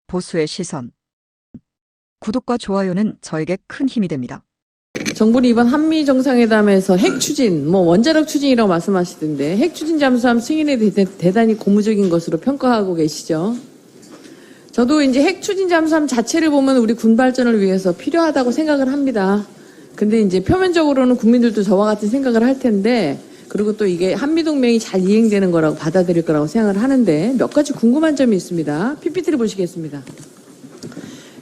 보수의 시선. 구독과 좋아요는 저에게 큰 힘이 됩니다. 정부는 이번 한미 정상회담에서 핵 추진, 원자력 추진이라고 말씀하시던데 핵 추진 잠수함 승인에 대단히 고무적인 것으로 평가하고 계시죠. 저도 이제 핵 추진 잠수함 자체를 보면 우리 군 발전을 위해서 필요하다고 생각을 합니다. 근데 이제 표면적으로는 국민들도 저와 같은 생각을 할 텐데, 그리고 또 이게 한미동맹이 잘 이행되는 거라고 받아들일 거라고 생각을 하는데, 몇 가지 궁금한 점이 있습니다. PPT를 보시겠습니다.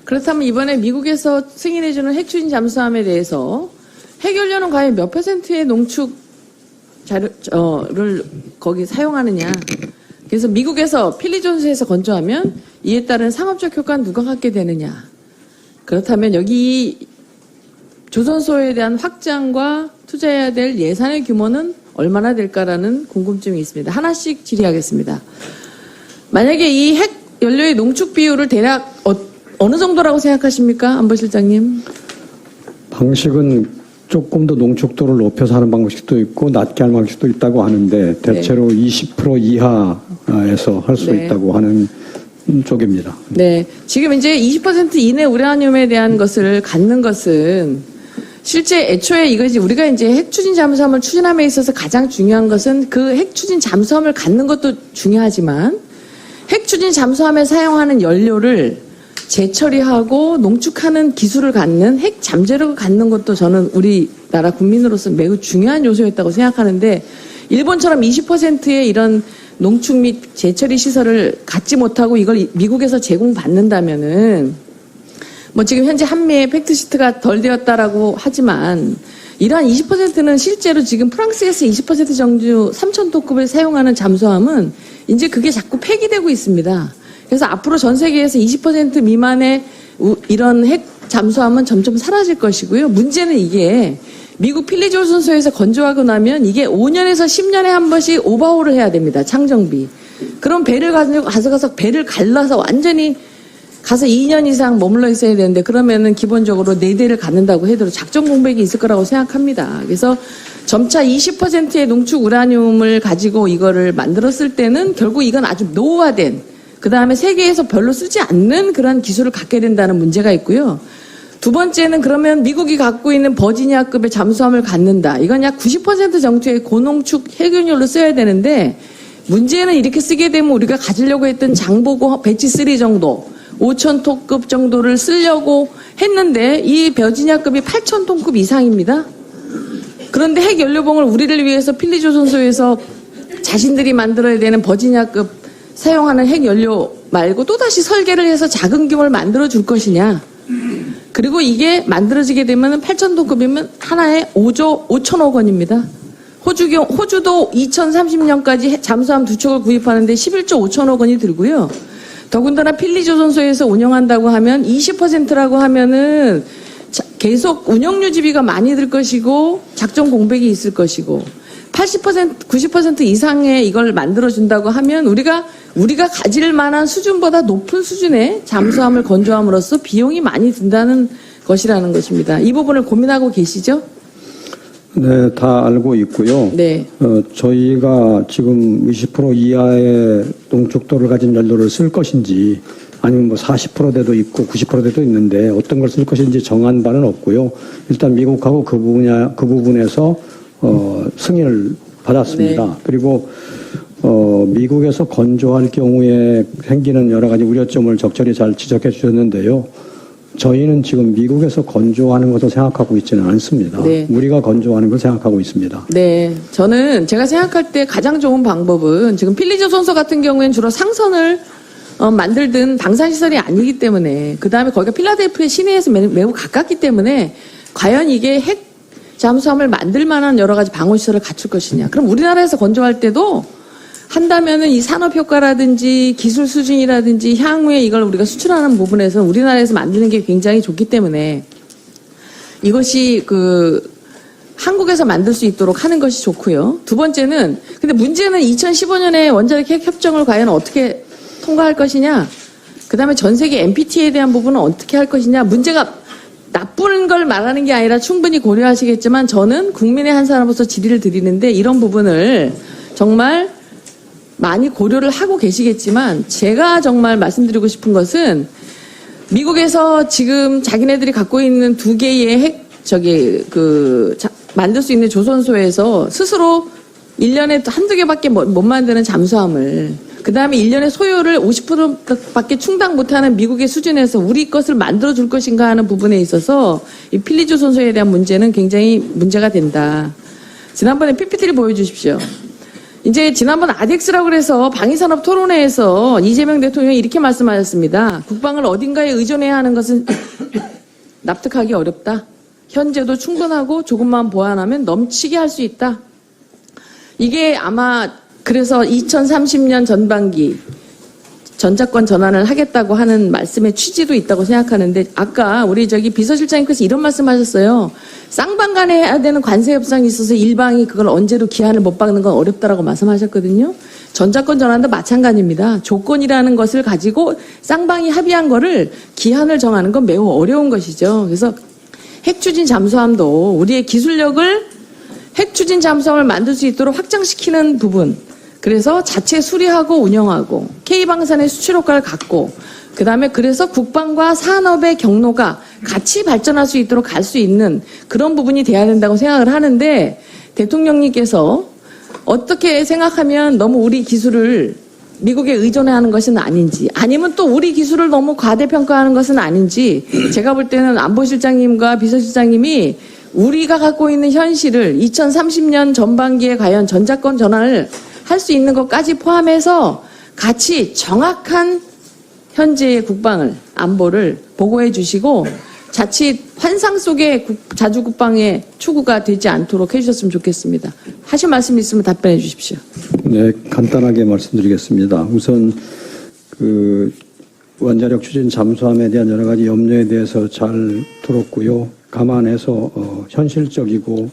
그렇다면 이번에 미국에서 승인해주는 핵 추진 잠수함에 대해서 핵연료는 과연 몇 %의 농축 자료를 거기 사용하느냐. 그래서 미국에서 필리존스에서 건조하면 이에 따른 상업적 효과는 누가 갖게 되느냐. 그렇다면 여기 조선소에 대한 확장과 투자해야 될 예산의 규모는 얼마나 될까라는 궁금증이 있습니다. 하나씩 질의하겠습니다. 만약에 이 핵 연료의 농축 비율을 대략 어느 정도라고 생각하십니까? 안보실장님. 방식은 조금 더 농축도를 높여서 하는 방식도 있고 낮게 하는 방식도 있다고 하는데 대체로 20% 이하에서 할 수 있다고 하는 쪽입니다. 네. 지금 이제 20% 이내 우라늄에 대한 것을 갖는 것은 실제 애초에 이것이 우리가 이제 핵 추진 잠수함을 추진함에 있어서 가장 중요한 것은 그 핵 추진 잠수함을 갖는 것도 중요하지만 핵 추진 잠수함에 사용하는 연료를 재처리하고 농축하는 기술을 갖는 핵 잠재력을 갖는 것도 저는 우리나라 국민으로서 매우 중요한 요소였다고 생각하는데, 일본처럼 20%의 이런 농축 및 재처리 시설을 갖지 못하고 이걸 미국에서 제공받는다면은 지금 현재 한미의 팩트시트가 덜 되었다라고 하지만 이러한 20%는 실제로 지금 프랑스에서 20% 정도 3,000톤급을 사용하는 잠수함은 이제 그게 자꾸 폐기되고 있습니다. 그래서 앞으로 전 세계에서 20% 미만의 이런 핵 잠수함은 점점 사라질 것이고요. 문제는 이게 미국 필리조선소에서 건조하고 나면 이게 5년에서 10년에 한 번씩 오버홀을 해야 됩니다. 창정비. 그럼 배를 가져가서 배를 갈라서 완전히 가서 2년 이상 머물러 있어야 되는데, 그러면은 기본적으로 4대를 갖는다고 해도 작전 공백이 있을 거라고 생각합니다. 그래서 점차 20%의 농축 우라늄을 가지고 이거를 만들었을 때는 결국 이건 아주 노후화된, 그 다음에 세계에서 별로 쓰지 않는 그런 기술을 갖게 된다는 문제가 있고요. 두 번째는 그러면 미국이 갖고 있는 버지니아급의 잠수함을 갖는다. 이건 약 90% 정도의 고농축 핵연료로 써야 되는데, 문제는 이렇게 쓰게 되면 우리가 가지려고 했던 장보고 배치 3 정도, 5,000톤급 정도를 쓰려고 했는데 이 버지니아급이 8,000톤급 이상입니다. 그런데 핵연료봉을 우리를 위해서 필리조선소에서 자신들이 만들어야 되는 버지니아급 사용하는 핵연료 말고 또다시 설계를 해서 작은 규모를 만들어 줄 것이냐. 그리고 이게 만들어지게 되면 8,000톤급이면 하나에 5조 5천억 원입니다. 호주도 2030년까지 잠수함 2척을 구입하는데 11조 5천억 원이 들고요. 더군다나 필리조선소에서 운영한다고 하면 20%라고 하면은 계속 운영 유지비가 많이 들 것이고 작전 공백이 있을 것이고 80%, 90% 이상의 이걸 만들어준다고 하면 우리가 가질 만한 수준보다 높은 수준의 잠수함을 건조함으로써 비용이 많이 든다는 것이라는 것입니다. 이 부분을 고민하고 계시죠? 네, 다 알고 있고요. 네. 저희가 지금 20% 이하의 농축도를 가진 연료를 쓸 것인지 아니면 40%대도 있고 90%대도 있는데 어떤 걸 쓸 것인지 정한 바는 없고요. 일단 미국하고 그 부분에서 승인을 받았습니다. 네. 그리고 미국에서 건조할 경우에 생기는 여러 가지 우려점을 적절히 잘 지적해 주셨는데요. 저희는 지금 미국에서 건조하는 것을 생각하고 있지는 않습니다. 네. 우리가 건조하는 걸 생각하고 있습니다. 네, 저는 제가 생각할 때 가장 좋은 방법은 지금 필리조선소 같은 경우에는 주로 상선을 만들든 방산시설이 아니기 때문에, 그 다음에 거기가 필라델피아 시내에서 매우 가깝기 때문에 과연 이게 핵 잠수함을 만들 만한 여러 가지 방어시설을 갖출 것이냐. 그럼 우리나라에서 건조할 때도 한다면은 이 산업효과라든지 기술 수준이라든지 향후에 이걸 우리가 수출하는 부분에서 우리나라에서 만드는 게 굉장히 좋기 때문에 이것이 한국에서 만들 수 있도록 하는 것이 좋고요. 두 번째는, 근데 문제는 2015년에 원자력 핵 협정을 과연 어떻게 통과할 것이냐. 그 다음에 전 세계 NPT에 대한 부분은 어떻게 할 것이냐. 문제가 나쁜 걸 말하는 게 아니라 충분히 고려하시겠지만 저는 국민의 한 사람으로서 질의를 드리는데 이런 부분을 정말 많이 고려를 하고 계시겠지만 제가 정말 말씀드리고 싶은 것은 미국에서 지금 자기네들이 갖고 있는 2개의 만들 수 있는 조선소에서 스스로 1년에 한두 개밖에 못 만드는 잠수함을, 그 다음에 1년에 소요를 50%밖에 충당 못하는 미국의 수준에서 우리 것을 만들어줄 것인가 하는 부분에 있어서 이 필리조선소에 대한 문제는 굉장히 문제가 된다. 지난번에 PPT를 보여주십시오. 이제 지난번 아덱스라고 그래서 방위산업 토론회에서 이재명 대통령이 이렇게 말씀하셨습니다. 국방을 어딘가에 의존해야 하는 것은 납득하기 어렵다. 현재도 충분하고 조금만 보완하면 넘치게 할 수 있다. 이게 아마 그래서 2030년 전반기 전자권 전환을 하겠다고 하는 말씀의 취지도 있다고 생각하는데, 아까 우리 비서실장님께서 이런 말씀하셨어요. 쌍방간에 해야 되는 관세 협상이 있어서 일방이 그걸 언제도 기한을 못 박는 건 어렵다라고 말씀하셨거든요. 전자권 전환도 마찬가지입니다. 조건이라는 것을 가지고 쌍방이 합의한 거를 기한을 정하는 건 매우 어려운 것이죠. 그래서 핵추진 잠수함도 우리의 기술력을 핵추진 잠수함을 만들 수 있도록 확장시키는 부분, 그래서 자체 수리하고 운영하고 K방산의 수출 효과를 갖고, 그 다음에 그래서 국방과 산업의 경로가 같이 발전할 수 있도록 갈 수 있는 그런 부분이 돼야 된다고 생각을 하는데, 대통령님께서 어떻게 생각하면 너무 우리 기술을 미국에 의존해야 하는 것은 아닌지, 아니면 또 우리 기술을 너무 과대평가하는 것은 아닌지, 제가 볼 때는 안보실장님과 비서실장님이 우리가 갖고 있는 현실을 2030년 전반기에 과연 전자권 전환을 할 수 있는 것까지 포함해서 같이 정확한 현재의 국방을, 안보를 보고해 주시고 자칫 환상 속의 자주국방의 추구가 되지 않도록 해주셨으면 좋겠습니다. 하실 말씀 있으면 답변해 주십시오. 네, 간단하게 말씀드리겠습니다. 우선 원자력 추진 잠수함에 대한 여러 가지 염려에 대해서 잘 들었고요. 감안해서 현실적이고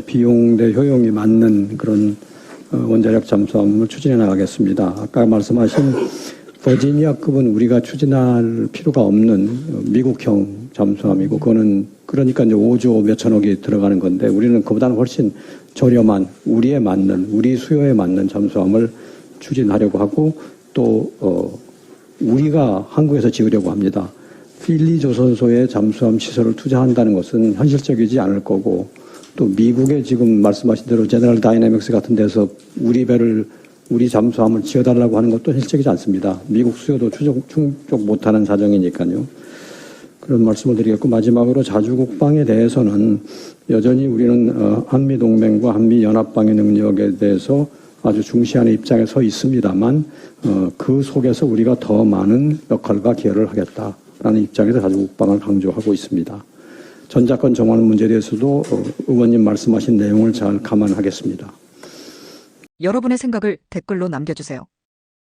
비용 대 효용이 맞는 그런 원자력 잠수함을 추진해 나가겠습니다. 아까 말씀하신 버지니아급은 우리가 추진할 필요가 없는 미국형 잠수함이고, 그거는 그러니까 이제 5조 몇천억이 들어가는 건데, 우리는 그보다는 훨씬 저렴한 우리에 맞는, 우리 수요에 맞는 잠수함을 추진하려고 하고, 또 우리가 한국에서 지으려고 합니다. 필리조선소에 잠수함 시설을 투자한다는 것은 현실적이지 않을 거고, 또 미국의 지금 말씀하신 대로 제너럴 다이내믹스 같은 데서 우리 잠수함을 지어달라고 하는 것도 현실적이지 않습니다. 미국 수요도 충족 못하는 사정이니까요. 그런 말씀을 드리겠고, 마지막으로 자주국방에 대해서는 여전히 우리는 한미동맹과 한미연합방위 능력에 대해서 아주 중시하는 입장에 서 있습니다만, 그 속에서 우리가 더 많은 역할과 기여를 하겠다라는 입장에서 자주국방을 강조하고 있습니다. 전자권 정환 문제에 대해서도 의원님 말씀하신 내용을 잘 감안하겠습니다. 여러분의 생각을 댓글로 남겨주세요.